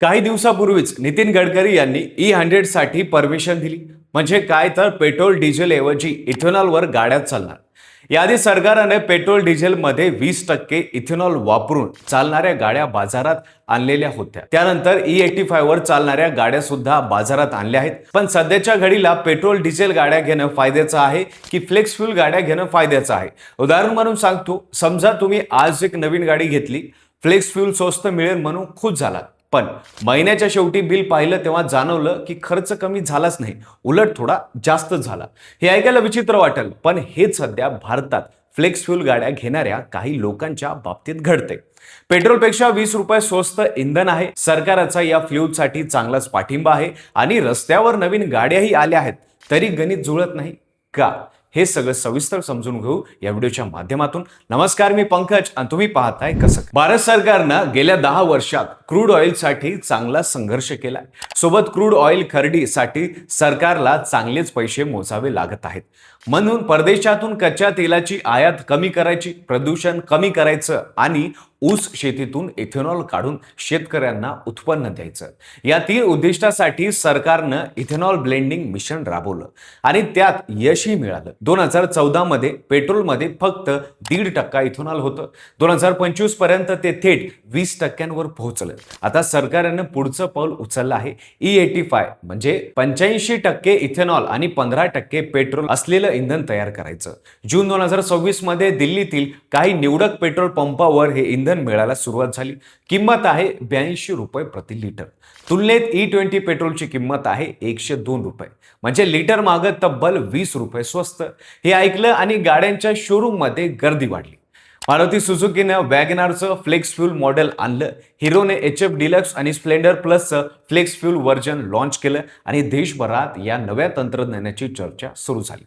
काही दिवसापूर्वीच नितीन गडकरी यांनी E100 साठी परमिशन दिली. म्हणजे काय तर पेट्रोल डिझेल ऐवजी इथेनॉलवर गाड्या चालणार. याआधी सरकारने पेट्रोल डिझेलमध्ये 20% इथेनॉल वापरून चालणाऱ्या गाड्या बाजारात आणलेल्या होत्या. त्यानंतर E85 वर चालणाऱ्या गाड्या सुद्धा बाजारात आणल्या आहेत. पण सध्याच्या घडीला पेट्रोल डिझेल गाड्या घेणं फायद्याचं आहे की फ्लेक्स फ्यूल गाड्या घेणं फायद्याचं आहे. उदाहरण म्हणून सांगतो, समजा तुम्ही आज एक नवीन गाडी घेतली, फ्लेक्स फ्यूल स्वस्त मिळेल म्हणून खुश झाला. पण महिन्याच्या शेवटी बिल पाहिलं तेव्हा जाणवलं की खर्च कमी झालाच नाही, उलट थोडा जास्त झाला. हे ऐकायला विचित्र वाटेल, पण हेच सध्या भारतात फ्लेक्स फ्यूल गाड्या घेणाऱ्या काही लोकांच्या बाबतीत घडते. पेट्रोलपेक्षा 20 रुपये स्वस्त इंधन आहे, सरकारचा या फ्यूलसाठी चांगलाच पाठिंबा आहे आणि रस्त्यावर नवीन गाड्याही आल्या आहेत, तरी गणित जुळत नाही का? हे सगळं सविस्तर समजून घेऊ या व्हिडिओच्या माध्यमातून. नमस्कार, मी पंकज आणि तुम्ही पाहताय कसं. भारत सरकारनं गेल्या 10 वर्षात क्रूड ऑइलसाठी चांगला संघर्ष केलाय. सोबत क्रूड ऑइल खरेदीसाठी सरकारला चांगलेच पैसे मोजावे लागत आहेत. म्हणून परदेशातून कच्च्या तेलाची आयात कमी करायची, प्रदूषण कमी करायचं आणि ऊस शेतीतून इथेनॉल काढून शेतकऱ्यांना उत्पन्न द्यायचं. या 3 उद्दिष्टासाठी सरकारनं इथेनॉल ब्लेंडिंग मिशन राबवलं आणि त्यात यशही मिळालं. 2014 मध्ये पेट्रोलमध्ये फक्त 1.5% इथेनॉल होतं. 2025 पर्यंत ते थेट 20% पोहोचलं. आता सरकारनं पुढचं पाऊल उचललं आहे. E85 म्हणजे 85% इथेनॉल आणि 15% पेट्रोल असलेलं इंधन तयार करायचं. जून 2026 मध्ये दिल्लीतील काही निवडक पेट्रोल पंपावर हे इंधन मिळायला सुरुवात झाली. किंमत आहे 82 रुपये प्रति लिटर. तुलनेत E20 पेट्रोलची किंमत आहे 102 रुपये, म्हणजे लिटर मागं तब्बल 20 रुपये स्वस्त. हे ऐकलं आणि गाड्यांच्या शोरूम मध्ये गर्दी वाढली. मारुती सुझुकीनं वॅगनारचं फ्लेक्स फ्यूल मॉडेल आणलं. हिरोने HF डिलक्स आणि स्प्लेंडर प्लसचं फ्लेक्स फ्यूल व्हर्जन लॉन्च केलं आणि देशभरात या नव्या तंत्रज्ञानाची चर्चा सुरू झाली.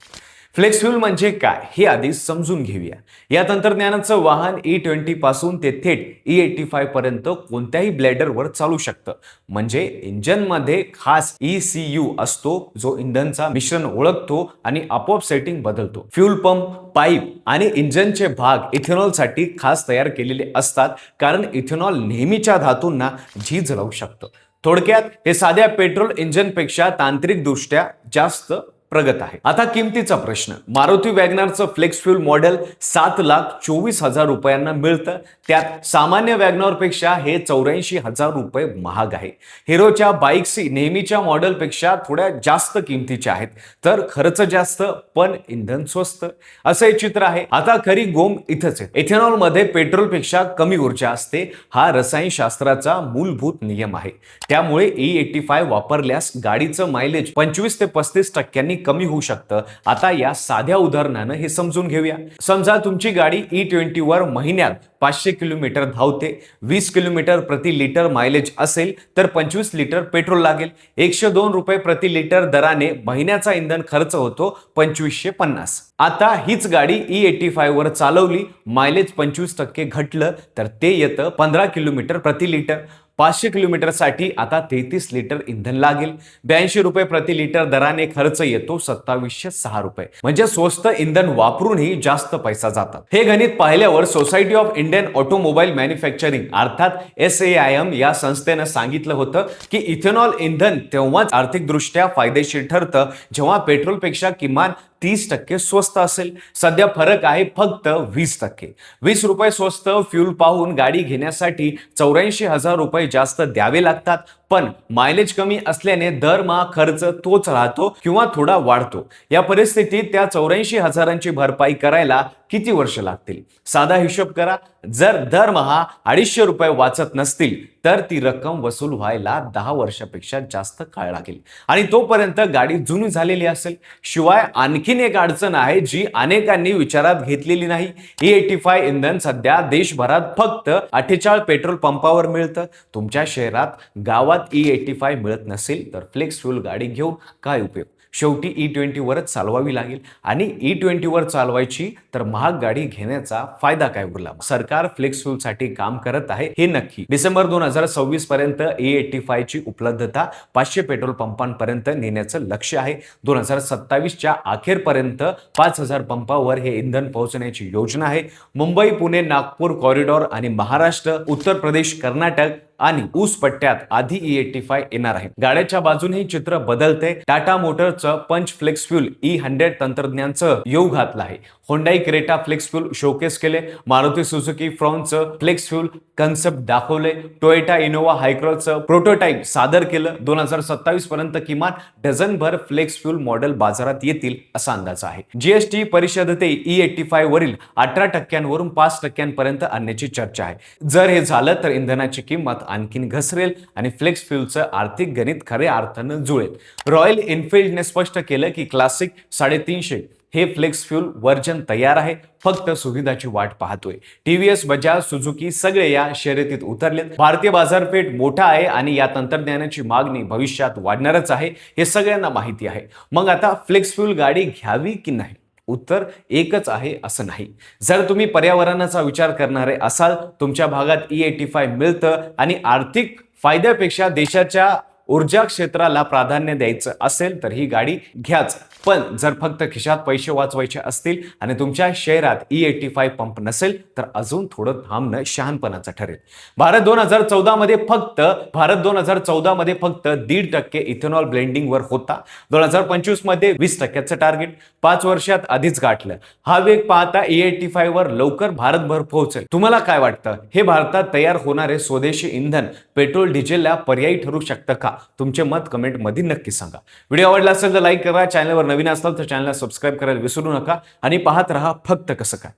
फ्लेक्स फ्यूल म्हणजे काय हे आधी समजून घेऊया. या तंत्रज्ञानाचं वाहन E20 पासून ते थेट E85 पर्यंत कोणत्याही ब्लेडरवर चालू शकतं. म्हणजे इंजनमध्ये खास ECU असतो जो इंधनचा मिश्रण ओळखतो आणि आपोआप सेटिंग बदलतो. फ्यूल पंप, पाईप आणि इंजनचे भाग इथेनॉलसाठी खास तयार केलेले असतात, कारण इथेनॉल नेहमीच्या धातूंना झीज लावू शकतं. थोडक्यात हे साध्या पेट्रोल इंजिनपेक्षा तांत्रिकदृष्ट्या जास्त प्रगत आहे. आता किमतीचा प्रश्न. मारुती वॅगनारचं फ्लेक्स फ्यूल मॉडेल 7,24,000 रुपयांना मिळतं. त्यात सामान्य वॅगनॉरपेक्षा हे 84,000 रुपये महाग आहे. हिरोच्या बाईक्स नेहमीच्या मॉडेलपेक्षा थोड्या जास्त किमतीच्या आहेत, तर खर्च जास्त पण इंधन स्वस्त, असं हे चित्र आहे. आता खरी गोम इथंच आहे. इथेनॉलमध्ये पेट्रोलपेक्षा कमी ऊर्जा असते. हा रसायनशास्त्राचा मूलभूत नियम आहे. त्यामुळे E85 वापरल्यास गाडीचं मायलेज 25 ते 35% कमी होऊ शकतं. आता या साध्या उदाहरणानं हे समजून घेऊया. समजा तुमची गाडी E20 वर महिन्यात 500 किलोमीटर धावते. 20 किलोमीटर प्रति लिटर मायलेज असेल तर 25 लिटर पेट्रोल लागेल. 102 रुपये प्रति लिटर दराने महिन्याचा इंधन खर्च होतो 2550. आता हीच गाडी E85 वर चालवली, मायलेज 25% घटलं तर ते येतं 15 किलोमीटर प्रति लिटर. 500 किलोमीटरसाठी आता 33 लिटर इंधन लागेल. 82 रुपये प्रति लिटर दराने खर्च येतो 2706 रुपये. म्हणजे स्वस्त इंधन वापरूनही जास्त पैसा जातात. हे गणित पाहिल्यावर society of Indian automobile manufacturing अर्थात SAIM या संस्थेनं सांगितलं होतं की इथेनॉल इंधन तेव्हाच आर्थिकदृष्ट्या फायदेशीर ठरतं जेव्हा पेट्रोलपेक्षा किमान 30% स्वस्त असेल. सध्या फरक आहे फक्त 20%. 20 रुपये स्वस्त फ्यूल पाहून गाडी घेण्यासाठी 84,000 रुपये जास्त द्यावे लागतात. पण मायलेज कमी असल्याने दरमहा खर्च तोच राहतो किंवा थोडा वाढतो. या परिस्थितीत त्या 84,000ची भरपाई करायला किती वर्ष लागतील? साधा हिशोब करा. जर दरमहा 250 रुपये वाचत नसतील तर ती रक्कम वसूल व्हायला 10 वर्षापेक्षा जास्त काळ लागेल आणि तोपर्यंत गाडी जुनी झालेली असेल. शिवाय आणखीन एक अडचण आहे जी अनेकांनी विचारात घेतलेली नाही. E85 इंधन सध्या देशभरात फक्त 48 पेट्रोल पंपावर मिळतं. तुमच्या शहरात, गावात E85 मिळत नसेल तर फ्लेक्स फ्यूल गाडी घेऊन काय उपयोग? शेवटी E20 वरच चालवावी लागेल आणि E20 वर चालवायची तर महाग गाडी घेण्याचा फायदा काय उरला? सरकार फ्लेक्स फ्यूल साठी काम करत आहे हे नक्की. डिसेंबर 2026 पर्यंत E85 ची उपलब्धता 500 पेट्रोल पंपांपर्यंत नेण्याचं लक्ष्य आहे. 2027च्या अखेरपर्यंत 5,000 पंपावर हे इंधन पोहोचण्याची योजना आहे. मुंबई, पुणे, नागपूर कॉरिडॉर आणि महाराष्ट्र, उत्तर प्रदेश, कर्नाटक आणि ऊस पट्ट्यात आधी E85 येणार आहे. गाड्याच्या बाजूने चित्र बदलते. टाटा मोटरचं पंच फ्लेक्स फ्यूल E100 तंत्रज्ञानचं योग घातलं आहे. Hyundai Creta flex fuel showcase केले. मारुती सुझुकी फ्रॉनचं फ्लेक्स फ्यूल कन्सेप्ट दाखवले. टोयोटा इनोवा हायक्रॉसचं प्रोटोटाइप सादर केलं. 2027 पर्यंत किमान डझनभर फ्लेक्स फ्यूल मॉडेल बाजारात येतील असा अंदाज आहे. जीएसटी परिषदेत E85 वरील 18% वरून 5% आणण्याची चर्चा आहे. जर हे झालं तर इंधनाची किंमत आणखीन घसरेल आणि फ्लेक्स फ्यूलचं आर्थिक गणित खऱ्या अर्थानं जुळेल. रॉयल एनफिल्डने स्पष्ट केलं की क्लासिक 350 हे फ्लेक्स फ्यूल वर्जन तयार आहे, फक्त सुविधाची वाट पाहतोय. टीव्हीएस, बजाज, सुझुकी सगळे या शर्यतीत उतरलेत. भारतीय बाजारपेठ मोठा आहे आणि या तंत्रज्ञानाची मागणी भविष्यात वाढणारच आहे, हे सगळ्यांना माहिती आहे. मग आता फ्लेक्स फ्यूल गाडी घ्यावी की नाही? उत्तर एकच आहे असं नाही. जर तुम्ही पर्यावरणाचा विचार करणारे असाल, तुमच्या भागात E85 मिळतं आणि आर्थिक फायद्यापेक्षा देशाच्या ऊर्जा क्षेत्राला प्राधान्य द्यायचं असेल तर ही गाडी घ्याच. पण जर फक्त खिशात पैसे वाचवायचे असतील आणि तुमच्या शहरात E85 पंप नसेल तर अजून थोडं थांबणं शहाणपणाचं ठरेल. भारत 2014 मध्ये फक्त 1.5% इथेनॉल ब्लेंडिंग वर होता. 2025 मध्ये 20%चं टार्गेट 5 वर्षात आधीच गाठलं. हा वेग पाहता E85 वर लवकर भारतभर पोहोचेल. तुम्हाला काय वाटतं? हे भारतात तयार होणारे स्वदेशी इंधन पेट्रोल डिझेलला पर्यायी ठरू शकतं का? तुमचे मत कमेंट मध्ये नक्की सांगा. व्हिडिओ आवडला असेल तर लाईक करा. चॅनलवर नवीन असाल तर चॅनलला सबस्क्राईब करायला विसरू नका आणि पाहत रहा फक्त कसं काय.